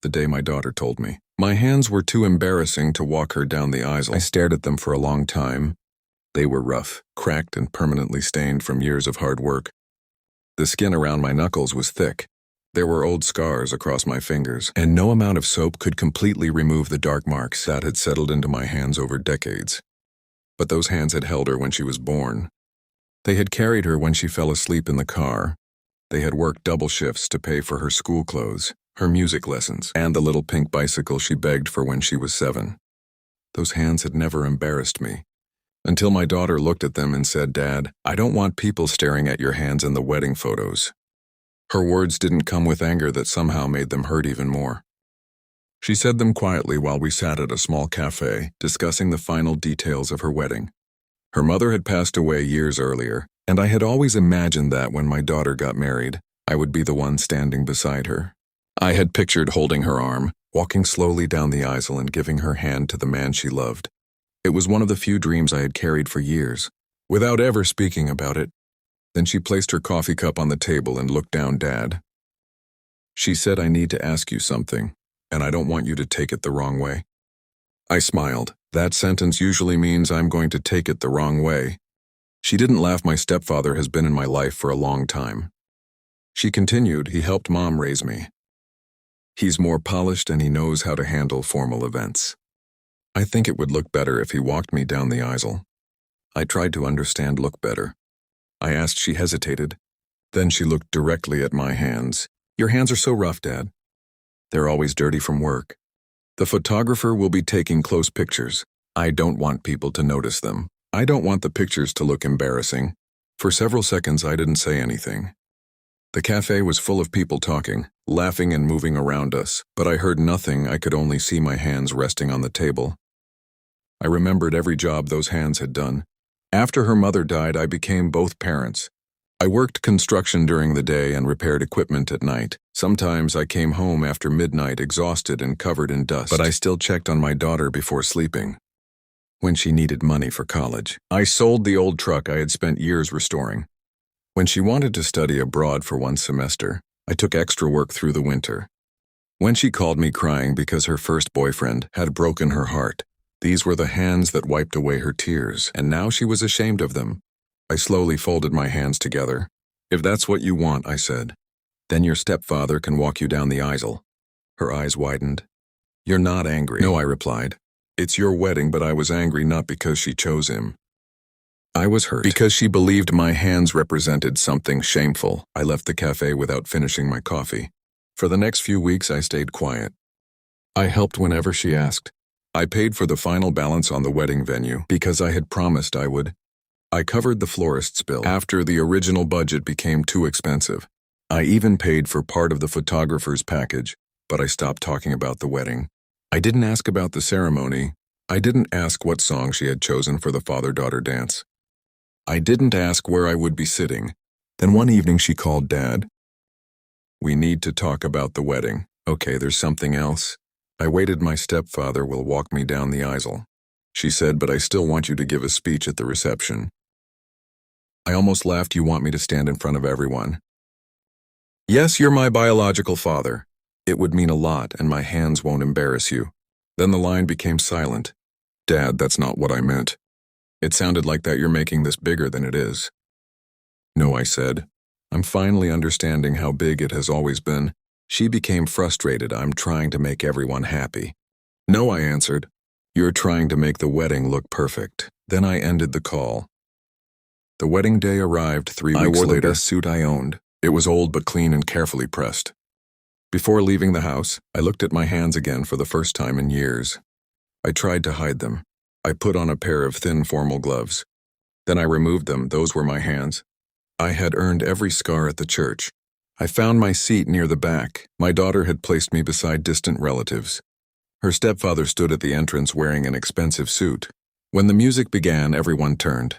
the day my daughter told me. My hands were too embarrassing to walk her down the aisle. I stared at them for a long time. They were rough, cracked, and permanently stained from years of hard work. The skin around my knuckles was thick. There were old scars across my fingers, and no amount of soap could completely remove the dark marks that had settled into my hands over decades. But those hands had held her when she was born. They had carried her when she fell asleep in the car. They had worked double shifts to pay for her school clothes, her music lessons, and the little pink bicycle she begged for when she was 7. Those hands had never embarrassed me. Until my daughter looked at them and said, "Dad, I don't want people staring at your hands in the wedding photos." Her words didn't come with anger that somehow made them hurt even more. She said them quietly while we sat at a small cafe, discussing the final details of her wedding. Her mother had passed away years earlier, and I had always imagined that when my daughter got married, I would be the one standing beside her. I had pictured holding her arm, walking slowly down the aisle and giving her hand to the man she loved. It was one of the few dreams I had carried for years, without ever speaking about it. Then she placed her coffee cup on the table and looked down, "Dad." She said, "I need to ask you something, and I don't want you to take it the wrong way." I smiled. That sentence usually means I'm going to take it the wrong way. She didn't laugh. "My stepfather has been in my life for a long time." She continued, "He helped Mom raise me. He's more polished and he knows how to handle formal events. I think it would look better if he walked me down the aisle." I tried to understand look better. I asked. She hesitated. Then she looked directly at my hands. "Your hands are so rough, Dad. They're always dirty from work. The photographer will be taking close pictures. I don't want people to notice them. I don't want the pictures to look embarrassing." For several seconds, I didn't say anything. The cafe was full of people talking, laughing and moving around us, but I heard nothing. I could only see my hands resting on the table. I remembered every job those hands had done. After her mother died, I became both parents. I worked construction during the day and repaired equipment at night. Sometimes I came home after midnight exhausted and covered in dust, but I still checked on my daughter before sleeping. When she needed money for college, I sold the old truck I had spent years restoring. When she wanted to study abroad for one semester, I took extra work through the winter. When she called me crying because her first boyfriend had broken her heart, these were the hands that wiped away her tears, and now she was ashamed of them. I slowly folded my hands together. "If that's what you want," I said, "then your stepfather can walk you down the aisle." Her eyes widened. "You're not angry?" "No," I replied. "It's your wedding," but I was angry not because she chose him. I was hurt because she believed my hands represented something shameful. I left the cafe without finishing my coffee. For the next few weeks, I stayed quiet. I helped whenever she asked. I paid for the final balance on the wedding venue because I had promised I would. I covered the florist's bill after the original budget became too expensive. I even paid for part of the photographer's package, but I stopped talking about the wedding. I didn't ask about the ceremony. I didn't ask what song she had chosen for the father-daughter dance. I didn't ask where I would be sitting. Then one evening she called, "Dad, we need to talk about the wedding." "Okay, there's something else." "I waited. My stepfather will walk me down the aisle." She said, "But I still want you to give a speech at the reception." I almost laughed. "You want me to stand in front of everyone?" "Yes, you're my biological father. It would mean a lot, and my hands won't embarrass you." Then the line became silent. "Dad, that's not what I meant. It sounded like that you're making this bigger than it is." "No," I said. "I'm finally understanding how big it has always been." She became frustrated. "I'm trying to make everyone happy." "No," I answered. "You're trying to make the wedding look perfect." Then I ended the call. The wedding day arrived 3 weeks later. I wore the best suit I owned. It was old but clean and carefully pressed. Before leaving the house, I looked at my hands again for the first time in years. I tried to hide them. I put on a pair of thin formal gloves. Then I removed them. Those were my hands. I had earned every scar at the church. I found my seat near the back. My daughter had placed me beside distant relatives. Her stepfather stood at the entrance wearing an expensive suit. When the music began, everyone turned.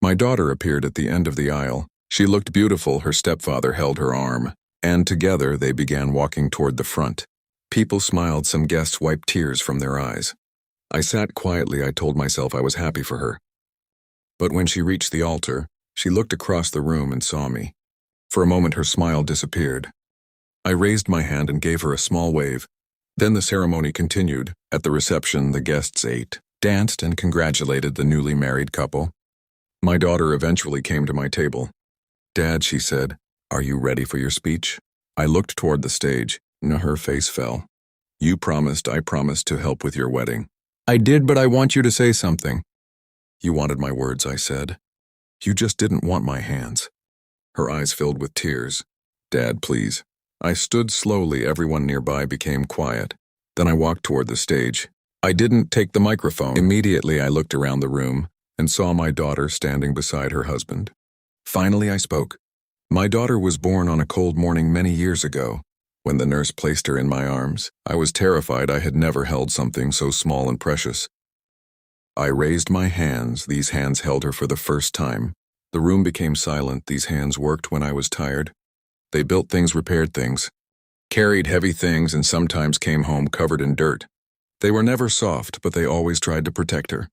My daughter appeared at the end of the aisle. She looked beautiful. Her stepfather held her arm, and together they began walking toward the front. People smiled. Some guests wiped tears from their eyes. I sat quietly. I told myself I was happy for her. But when she reached the altar, she looked across the room and saw me. For a moment her smile disappeared. I raised my hand and gave her a small wave. Then the ceremony continued. At the reception, the guests ate, danced, and congratulated the newly married couple. My daughter eventually came to my table. "Dad," she said, "are you ready for your speech?" I looked toward the stage. Her face fell. I promised to help with your wedding." "I did, but I want you to say something." "You wanted my words," I said. "You just didn't want my hands." Her eyes filled with tears. "Dad, please." I stood slowly. Everyone nearby became quiet. Then I walked toward the stage. I didn't take the microphone. Immediately, I looked around the room and saw my daughter standing beside her husband. Finally, I spoke. My daughter was born on a cold morning many years ago. When the nurse placed her in my arms, I was terrified. I had never held something so small and precious. I raised my hands. These hands held her for the first time. The room became silent. These hands worked when I was tired. They built things, repaired things, carried heavy things, and sometimes came home covered in dirt. They were never soft, but they always tried to protect her.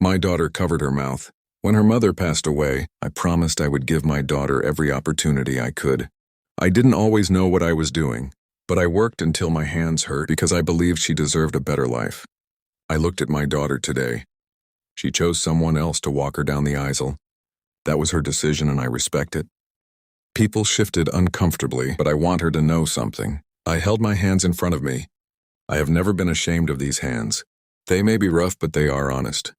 My daughter covered her mouth. When her mother passed away, I promised I would give my daughter every opportunity I could. I didn't always know what I was doing, but I worked until my hands hurt because I believed she deserved a better life. I looked at my daughter today. She chose someone else to walk her down the aisle. That was her decision, and I respect it. People shifted uncomfortably, but I want her to know something. I held my hands in front of me. I have never been ashamed of these hands. They may be rough, but they are honest.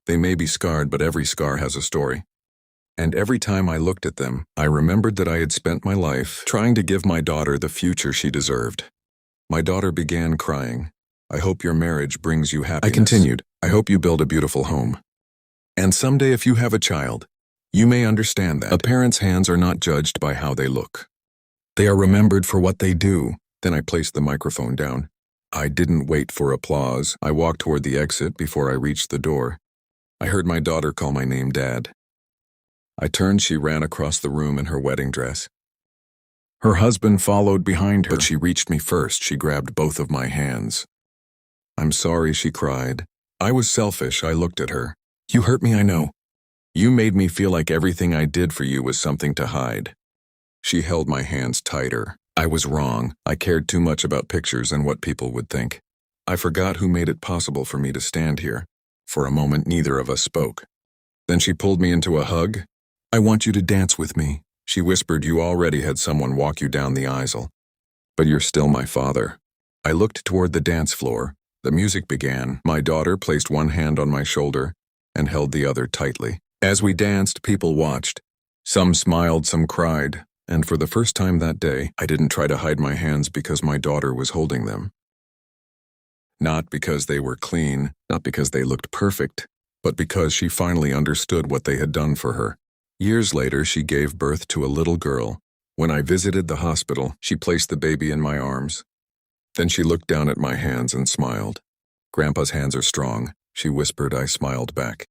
They may be scarred, but every scar has a story. And every time I looked at them, I remembered that I had spent my life trying to give my daughter the future she deserved. My daughter began crying. "I hope your marriage brings you happiness." I continued, "I hope you build a beautiful home. And someday, if you have a child, you may understand that a parent's hands are not judged by how they look. They are remembered for what they do." Then I placed the microphone down. I didn't wait for applause. I walked toward the exit. Before I reached the door, I heard my daughter call my name, "Dad." I turned. She ran across the room in her wedding dress. Her husband followed behind her, but she reached me first. She grabbed both of my hands. "I'm sorry," she cried. "I was selfish." I looked at her. "You hurt me, I know. You made me feel like everything I did for you was something to hide." She held my hands tighter. "I was wrong. I cared too much about pictures and what people would think. I forgot who made it possible for me to stand here." For a moment, neither of us spoke. Then she pulled me into a hug. "I want you to dance with me," she whispered. "You already had someone walk you down the aisle, but you're still my father." I looked toward the dance floor. The music began. My daughter placed one hand on my shoulder and held the other tightly. As we danced, people watched. Some smiled, some cried, and for the first time that day, I didn't try to hide my hands because my daughter was holding them. Not because they were clean, not because they looked perfect, but because she finally understood what they had done for her. Years later, she gave birth to a little girl. When I visited the hospital, she placed the baby in my arms. Then she looked down at my hands and smiled. "Grandpa's hands are strong," she whispered. I smiled back.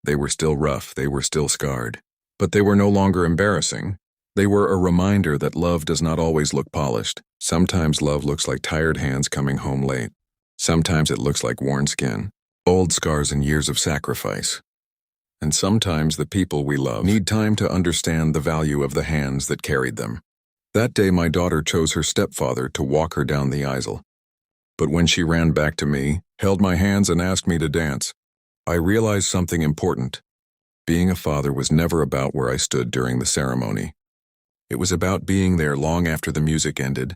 They were still rough, they were still scarred, but they were no longer embarrassing. They were a reminder that love does not always look polished. Sometimes love looks like tired hands coming home late. Sometimes it looks like worn skin, old scars and years of sacrifice. And sometimes the people we love need time to understand the value of the hands that carried them. That day, my daughter chose her stepfather to walk her down the aisle. But when she ran back to me, held my hands and asked me to dance, I realized something important. Being a father was never about where I stood during the ceremony. It was about being there long after the music ended,